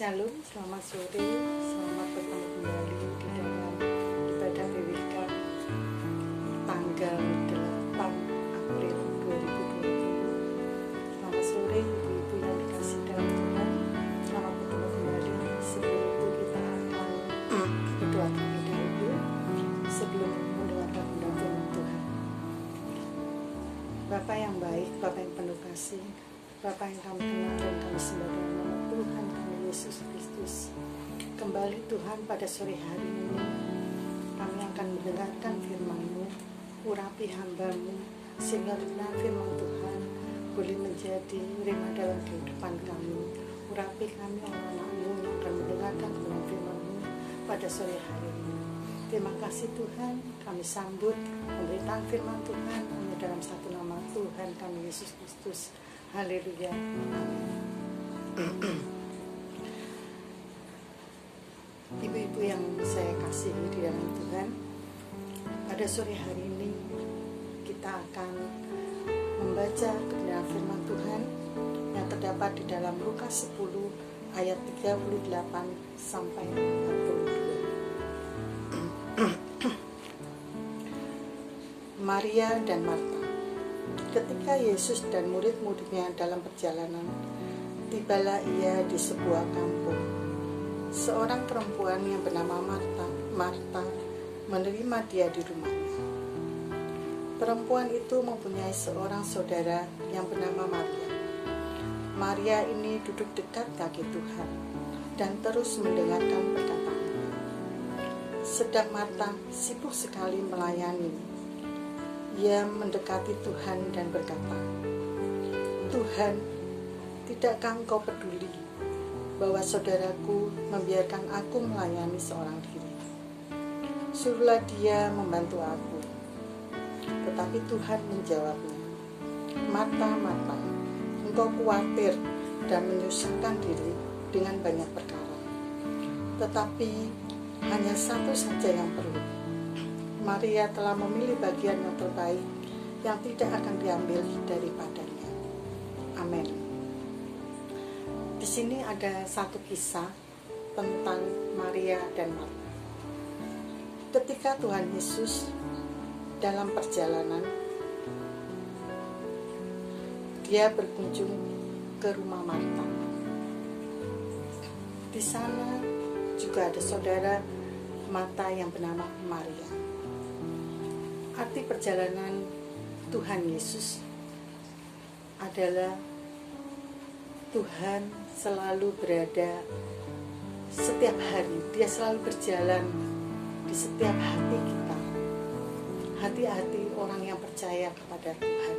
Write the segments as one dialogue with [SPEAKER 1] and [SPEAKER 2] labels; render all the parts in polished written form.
[SPEAKER 1] Shalom, selamat sore, selamat bertemu kembali di dalam ibadah PWK tanggal 8 April 2020. Selamat sore ibu-ibu yang dikasih dalam Tuhan. Selamat bertemu kembali. Sebelum itu kita akan berdoa terlebih dahulu sebelum mendengarkan firman Tuhan. Bapa yang baik, Bapa yang penuh kasih, Bapa yang kami kenal dan kami sembah dalam nama Tuhan kami Yesus Kristus. Kembali Tuhan pada sore hari ini kami akan mendengarkan firman-Mu. Urapi hamba-Mu sehingga firman Tuhan boleh menjadi rema dalam kehidupan kami. Urapi kami anak-anak-Mu yang akan mendengarkan firman-Mu pada sore hari ini. Terima kasih Tuhan, kami sambut pemberitaan firman Tuhan hanya dalam satu nama Tuhan kami Yesus Kristus. Haleluya. Amin. Ibu-ibu yang saya kasihi di dalam Tuhan, pada sore hari ini kita akan membaca kebenaran firman Tuhan yang terdapat di dalam Lukas 10 ayat 38 sampai 42. Maria dan Marta. Ketika Yesus dan murid-muridnya dalam perjalanan, tibalah ia di sebuah kampung. Seorang perempuan yang bernama Marta menerima dia di rumahnya. Perempuan itu mempunyai seorang saudara yang bernama Maria. Maria ini duduk dekat kaki Tuhan dan terus mendengarkan perkataannya. Sedang Marta sibuk sekali melayani. Ia mendekati Tuhan dan berkata, "Tuhan, tidakkah Engkau peduli bahwa saudaraku membiarkan aku melayani seorang diri? Suruhlah dia membantu aku." Tetapi Tuhan menjawabnya, "Marta, Marta, engkau khawatir dan menyusahkan diri dengan banyak perkara. Tetapi hanya satu saja yang perlu. Maria telah memilih bagian yang terbaik yang tidak akan diambil daripadanya." Amin. Di sini ada satu kisah tentang Maria dan Marta. Ketika Tuhan Yesus dalam perjalanan, dia berkunjung ke rumah Marta. Di sana juga ada saudara Marta yang bernama Maria. Arti perjalanan Tuhan Yesus adalah Tuhan selalu berada setiap hari. Dia selalu berjalan di setiap hati kita, hati-hati orang yang percaya kepada Tuhan.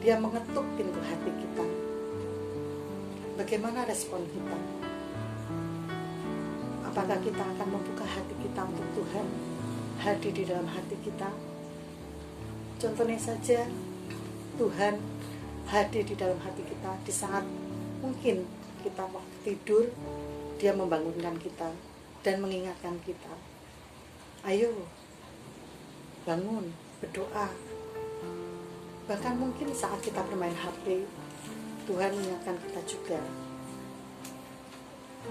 [SPEAKER 1] Dia mengetuk pintu hati kita. Bagaimana respon kita? Apakah kita akan membuka hati kita untuk Tuhan hadir di dalam hati kita? Contohnya saja, Tuhan hadir di dalam hati kita di saat mungkin kita waktu tidur, dia membangunkan kita dan mengingatkan kita, "Ayo, bangun, berdoa." Bahkan mungkin saat kita bermain HP, Tuhan mengingatkan kita juga,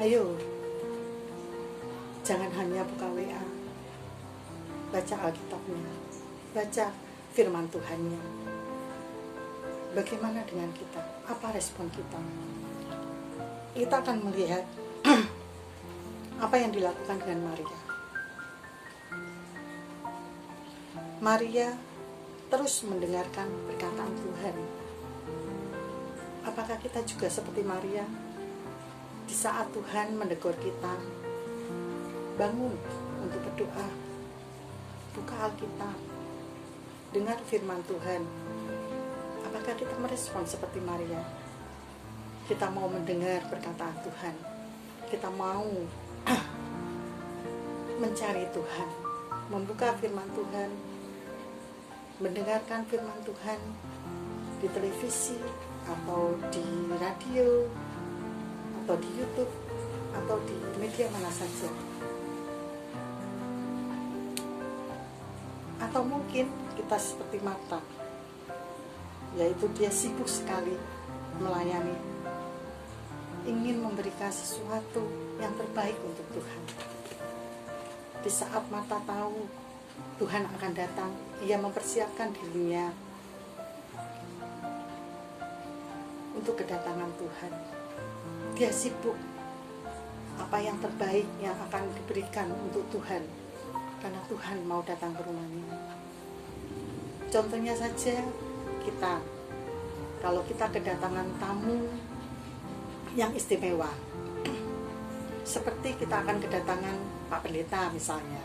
[SPEAKER 1] "Ayo, jangan hanya buka WA, baca Alkitabnya, baca firman Tuhannya." Bagaimana dengan kita? Apa respon kita? Kita akan melihat apa yang dilakukan dengan Maria. Maria terus mendengarkan perkataan Tuhan. Apakah kita juga seperti Maria? Di saat Tuhan menegur kita, bangun untuk berdoa, buka Alkitab, dengar firman Tuhan. Apakah kita merespon seperti Maria? Kita mau mendengar perkataan Tuhan. Kita mau mencari Tuhan, membuka firman Tuhan, mendengarkan firman Tuhan di televisi atau di radio atau di YouTube atau di media mana saja. Atau mungkin kita seperti Marta, yaitu dia sibuk sekali melayani. ingin memberikan sesuatu yang terbaik untuk Tuhan. Di saat Marta tahu Tuhan akan datang, ia mempersiapkan dirinya untuk kedatangan Tuhan. Dia sibuk apa yang terbaik yang akan diberikan untuk Tuhan, karena Tuhan mau datang ke rumahnya. Contohnya saja kita, kalau kita kedatangan tamu yang istimewa, seperti kita akan kedatangan Pak Pendeta misalnya.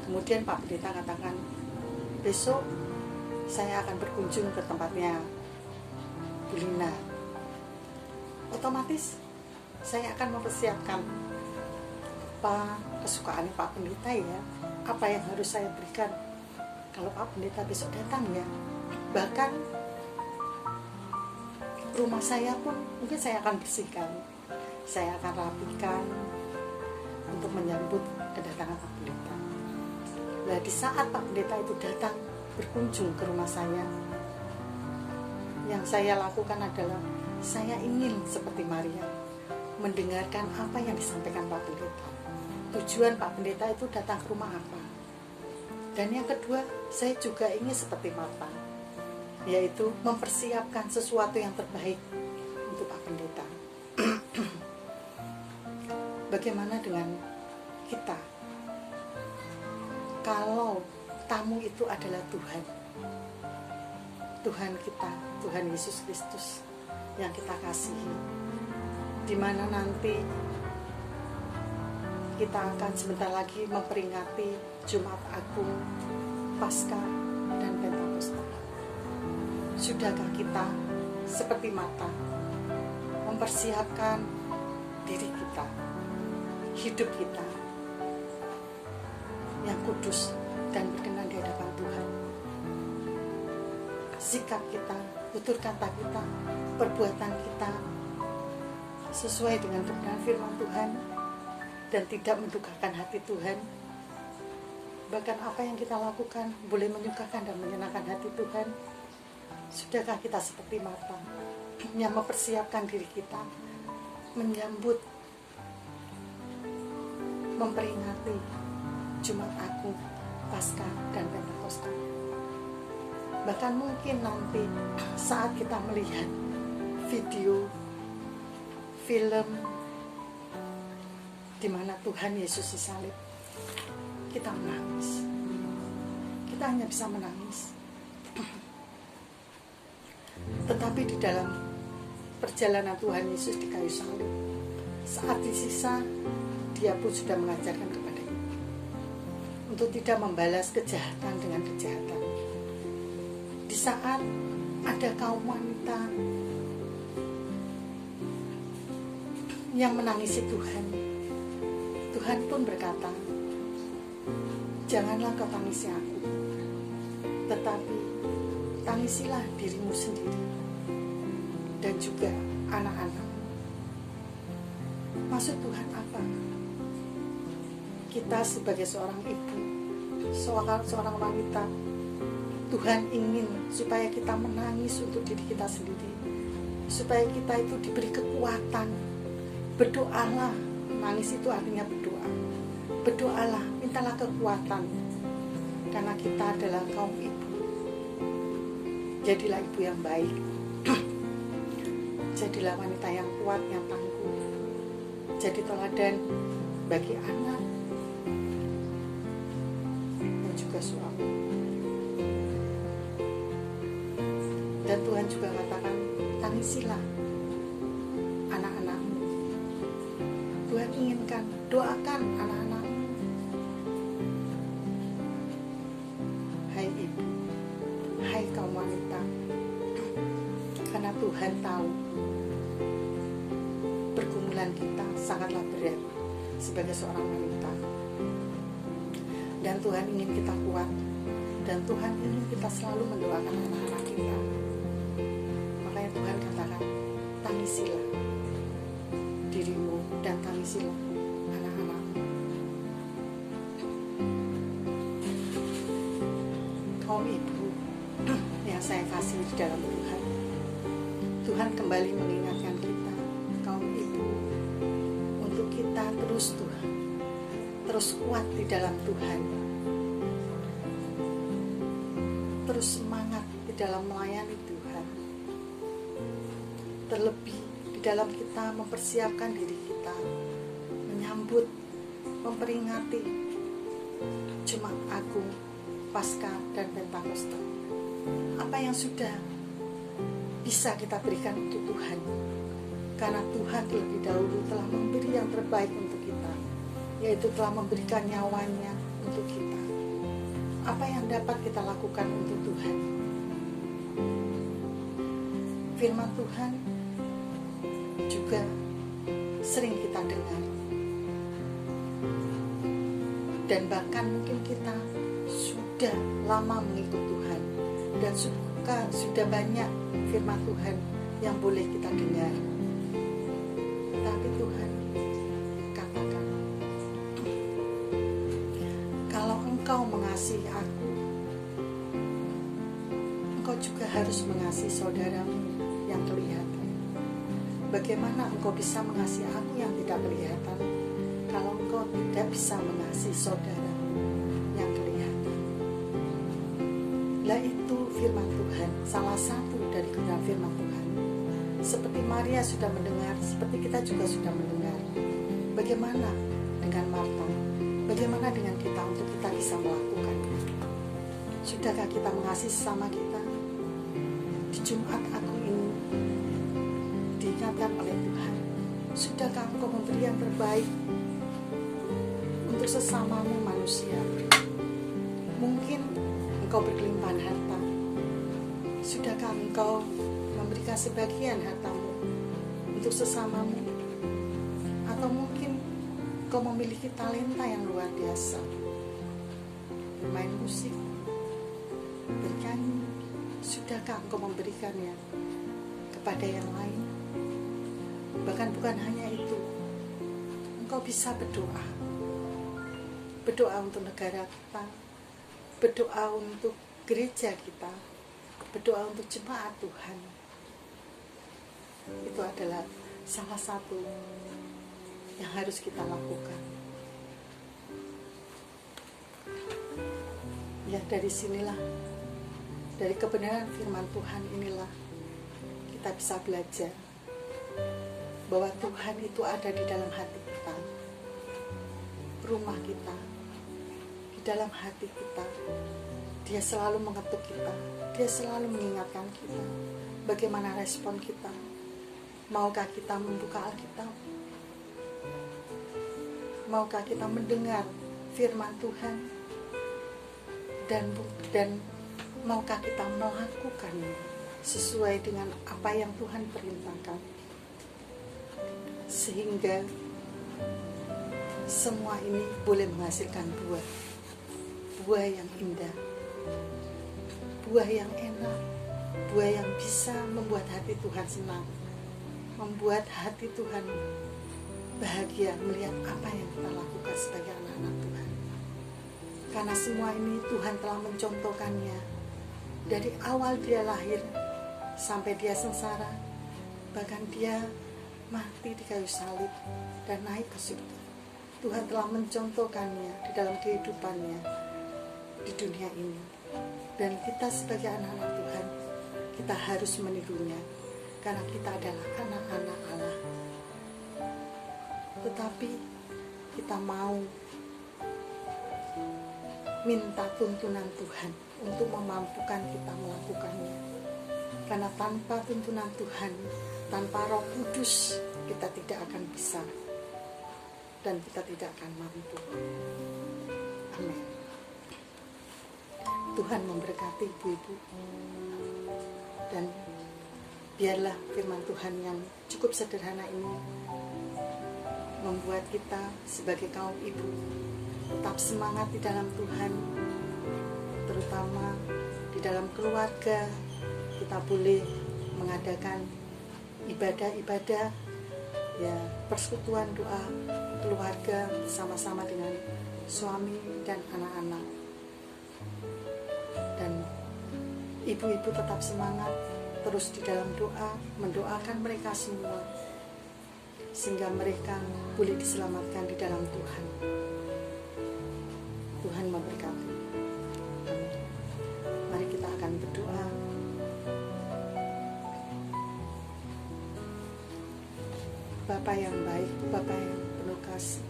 [SPEAKER 1] Kemudian Pak Pendeta katakan, besok saya akan berkunjung ke tempatnya Bu Lina. Otomatis saya akan mempersiapkan apa kesukaan Pak Pendeta ya, apa yang harus saya berikan kalau Pak Pendeta besok datang ya. Bahkan rumah saya pun mungkin saya akan bersihkan, saya akan rapikan untuk menyambut kedatangan Pak Pendeta. Nah, di saat Pak Pendeta itu datang berkunjung ke rumah saya, yang saya lakukan adalah saya ingin seperti Maria mendengarkan apa yang disampaikan Pak Pendeta. Tujuan Pak Pendeta itu datang ke rumah apa. Dan yang kedua, saya juga ingin seperti Marta, yaitu mempersiapkan sesuatu yang terbaik untuk Pak Pendeta. Bagaimana dengan kita? Kalau tamu itu adalah Tuhan, Tuhan kita, Tuhan Yesus Kristus yang kita kasihi, di mana nanti kita akan sebentar lagi memperingati Jumat Agung, Paskah, dan Pentakosta. Sudahkah kita seperti Marta mempersiapkan diri kita, hidup kita yang kudus dan berkenan di hadapan Tuhan? Sikap kita, tutur kata kita, perbuatan kita sesuai dengan kebenaran firman Tuhan dan tidak mendukakan hati Tuhan. Bahkan apa yang kita lakukan boleh menyukakan dan menyenangkan hati Tuhan. Sudahkah kita seperti Marta yang mempersiapkan diri kita menyambut, memperingati Jumat Agung, Paskah, dan Pentakosta? Bahkan mungkin nanti saat kita melihat video, film di mana Tuhan Yesus disalib, kita menangis. Kita hanya bisa menangis. Tetapi di dalam perjalanan Tuhan Yesus di kayu salib, saat disisa, dia pun sudah mengajarkan kepada kita untuk tidak membalas kejahatan dengan kejahatan. Di saat ada kaum wanita yang menangisi Tuhan, Tuhan pun berkata, janganlah kau tangisi aku, tetapi tangisilah dirimu sendiri dan juga anak-anakmu. Maksud Tuhan apa? Kita sebagai seorang ibu, seorang wanita, Tuhan ingin supaya kita menangis untuk diri kita sendiri, supaya kita itu diberi kekuatan. Berdoalah, menangis itu artinya berdoa. Berdoalah, mintalah kekuatan, karena kita adalah kaum ibu. Jadilah ibu yang baik, jadilah wanita yang kuat, yang tangguh, jadi teladan bagi anak dan juga suami. Dan Tuhan juga katakan, tangisilah anak-anakmu. Tuhan inginkan, doakan anak-anakmu. Hai ibu, hai kaum wanita, karena Tuhan tahu pergumulan kita sangatlah berat sebagai seorang wanita, dan Tuhan ingin kita kuat, dan Tuhan ingin kita selalu mendoakan anak-anak kita. Makanya Tuhan katakan, tangisilah dirimu dan tangisilah anak-anakmu. Kaum ibu yang saya kasih di dalam Tuhan, Tuhan kembali mengingatkan kita, kaum ibu terus Tuhan, terus kuat di dalam Tuhan, terus semangat di dalam melayani Tuhan, terlebih di dalam kita mempersiapkan diri kita menyambut, memperingati Jumat Agung, Paskah dan Pentakosta. Apa yang sudah bisa kita berikan untuk Tuhan, karena Tuhan terlebih dahulu telah memberi yang terbaik untuk kita, yaitu telah memberikan nyawanya untuk kita. Apa yang dapat kita lakukan untuk Tuhan? Firman Tuhan juga sering kita dengar, dan bahkan mungkin kita sudah lama mengikut Tuhan dan sudah banyak firman Tuhan yang boleh kita dengar. Tapi Tuhan katakan, kalau engkau mengasihi aku, engkau juga harus mengasihi saudaramu yang kelihatan. Bagaimana engkau bisa mengasihi aku yang tidak kelihatan kalau engkau tidak bisa mengasihi saudaramu yang kelihatan? Lah itu firman Tuhan, salah satu dari kebenaran firman Tuhan. Seperti Maria sudah mendengar, seperti kita juga sudah mendengar. Bagaimana dengan Marta? Bagaimana dengan kita untuk kita bisa melakukannya? Sudahkah kita mengasihi sesama kita? Di Jumat Agung ini diingatkan oleh Tuhan, sudahkah engkau memberi yang terbaik untuk sesamamu manusia? Mungkin engkau berkelimpahan harta. Sudahkah engkau memberikan sebagian hartamu untuk sesamamu? Atau mungkin engkau memiliki talenta yang luar biasa, bermain musik, bernyanyi. Sudahkah engkau memberikannya kepada yang lain? Bahkan bukan hanya itu, engkau bisa berdoa untuk negara kita, berdoa untuk gereja kita, berdoa untuk jemaat Tuhan. Itu adalah salah satu yang harus kita lakukan. Ya, dari sinilah, dari kebenaran firman Tuhan inilah kita bisa belajar bahwa Tuhan itu ada di dalam hati kita, rumah kita, di dalam hati kita. Dia selalu mengetuk kita, dia selalu mengingatkan kita. Bagaimana respon kita? Maukah kita membuka Alkitab? Maukah kita mendengar firman Tuhan? Dan maukah kita melakukannya sesuai dengan apa yang Tuhan perintahkan, sehingga semua ini boleh menghasilkan buah yang indah, buah yang enak, buah yang bisa membuat hati Tuhan senang, membuat hati Tuhan bahagia melihat apa yang kita lakukan sebagai anak-anak Tuhan. Karena semua ini Tuhan telah mencontohkannya dari awal dia lahir sampai dia sengsara, bahkan dia mati di kayu salib dan naik ke surga. Tuhan telah mencontohkannya di dalam kehidupannya di dunia ini. Dan kita sebagai anak-anak Tuhan, kita harus menirunya, karena kita adalah anak-anak Allah. Tetapi kita mau minta tuntunan Tuhan untuk memampukan kita melakukannya. Karena tanpa tuntunan Tuhan, tanpa Roh Kudus, kita tidak akan bisa dan kita tidak akan mampu. Amin. Tuhan memberkati ibu-ibu, dan biarlah firman Tuhan yang cukup sederhana ini membuat kita sebagai kaum ibu tetap semangat di dalam Tuhan, terutama di dalam keluarga. Kita boleh mengadakan ibadah-ibadah, ya, persekutuan doa keluarga bersama-sama dengan suami dan anak-anak. Dan ibu-ibu tetap semangat terus di dalam doa, mendoakan mereka semua sehingga mereka boleh diselamatkan di dalam Tuhan. Tuhan memberkati. Amin. Mari kita akan berdoa. Bapa yang baik, Bapa yang penuh kasih,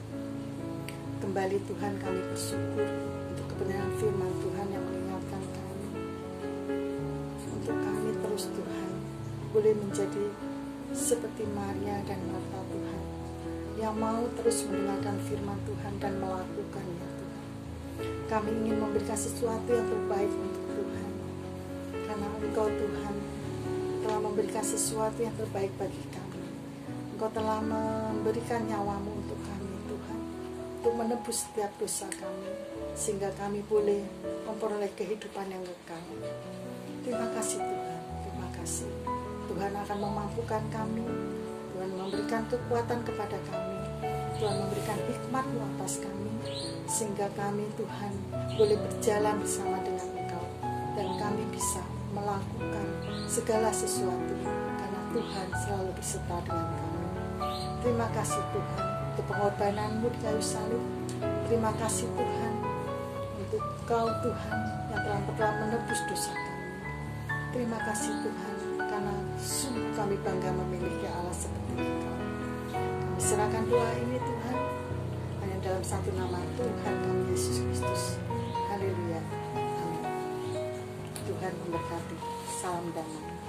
[SPEAKER 1] kembali Tuhan kami bersyukur untuk kebenaran firman Tuhan yang mengingatkan kami, untuk kami terus Tuhan boleh menjadi seperti Maria dan Marta Tuhan, yang mau terus mendengarkan firman Tuhan dan melakukannya Tuhan. Kami ingin memberikan sesuatu yang terbaik untuk Tuhan, karena Engkau Tuhan telah memberikan sesuatu yang terbaik bagi kami. Engkau telah memberikan nyawamu untuk kami Tuhan, untuk menebus setiap dosa kami, sehingga kami boleh memperoleh kehidupan yang kekal. Terima kasih Tuhan, terima kasih. Tuhan akan memampukan kami, Tuhan memberikan kekuatan kepada kami, Tuhan memberikan hikmat-Mu atas kami, sehingga kami Tuhan boleh berjalan bersama dengan Engkau, dan kami bisa melakukan segala sesuatu, karena Tuhan selalu beserta dengan kami. Terima kasih Tuhan untuk pengorbanan-Mu di kayu salib. Terima kasih Tuhan untuk Kau Tuhan yang telah menebus dosa kami. Terima kasih Tuhan, karena sungguh kami bangga memiliki Allah seperti Engkau. Kami serahkan doa ini Tuhan hanya dalam satu nama Tuhan kami Yesus Kristus. Haleluya. Amin. Tuhan memberkati. Salam damai.